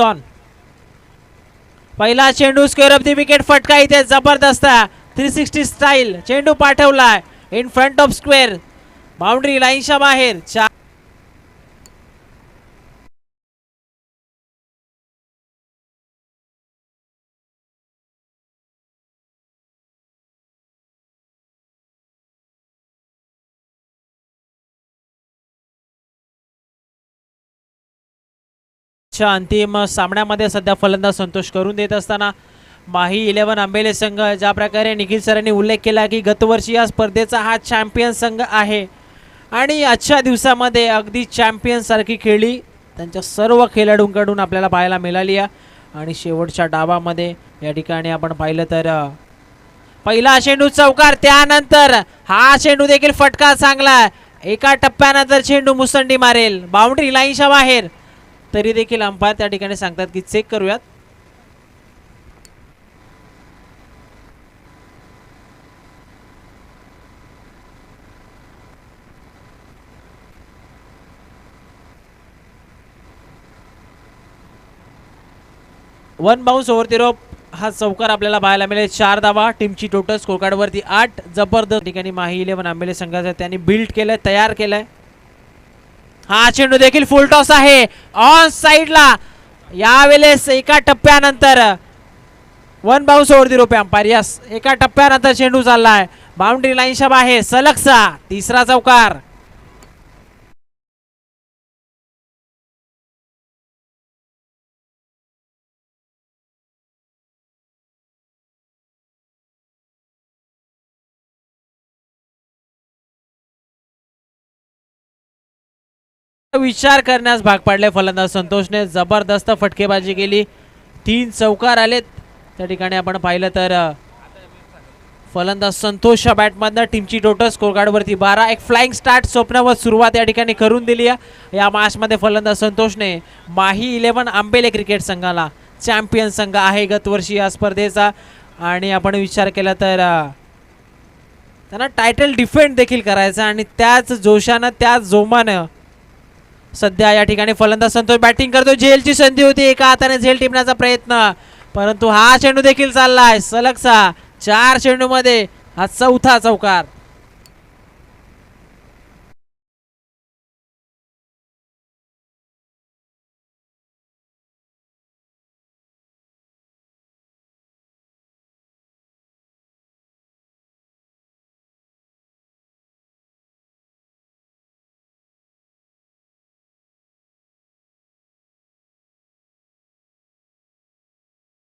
On पहिला चेंडू square of the wicket फटका इथे जबरदस्त 360 स्टाईल चेंडू पाठवलाय in front of square boundary लाईनच्या बाहेर. अंतिम सामन्यामध्ये सध्या फलंदाज संतोष करून देत असताना माही 11 आंबेले संघ ज्या प्रकारे निखिल सरांनी उल्लेख केला की गतवर्षी या स्पर्धेचा हा चॅम्पियन संघ आहे आणि आजच्या दिवसामध्ये अगदी चॅम्पियन सारखी खेळी त्यांच्या सर्व खेळाडूंकडून आपल्याला पाहायला मिळाली आहे. आणि शेवटच्या डावामध्ये या ठिकाणी आपण पाहिलं तर पहिला चेंडू चौकार त्यानंतर हा चेंडू देखील फटका चांगला एका टप्प्यानंतर चेंडू मुसंडी मारेल बाउंड्री लाईनच्या बाहेर. तरी देखील अंपायर त्या ठिकाणी सांगतात की चेक करूयात. One bounce over the rope हा चौकार आपल्याला पाहायला मिळेल. 4 धावा टीमची टोटल स्कोर कार्ड वरती 8. जबरदस्त ठिकाणी माही 11 आंबेले संघाचा त्यांनी बिल्ड केलंय तयार केलंय. हा चेंडू देखील फुल टॉस आहे ऑन साइडला यावेळेस एका टप्प्यानंतर one bounce over the rope umpire yes एका टप्प्यानंतर चेंडू चाललाय बाउंड्री लाईनच्या बाहेर सलगचा तिसरा चौकार. विचार करण्यास भाग पाडले फलंदाज संतोषने जबरदस्त फटकेबाजी केली 3 चौकार आलेत. त्या ठिकाणी आपण पाहिलं तर फलंदाज संतोषच्या बॅटमधनं टीमची टोटल स्कोर कार्ड वरती 12. एक फ्लाइंग स्टार्ट स्वप्नवत सुरुवात या ठिकाणी करून दिली आहे. या मॅचमध्ये फलंदाज संतोषने माही 11 आंबेले क्रिकेट संघाला चॅम्पियन संघ आहे गतवर्षी या स्पर्धेचा आणि आपण विचार केला तर त्यांना टायटल डिफेंड देखील करायचा आणि त्याच जोशानं त्याच जोमानं सध्या या ठिकाणी फलंदाज संतोष बॅटिंग करतो. झेलची संधी होती एका हाताने झेल टिपण्याचा प्रयत्न परंतु हा चेंडू देखील चाललाय सलगचा 4 चेंडूमध्ये हा चौथा चौकार.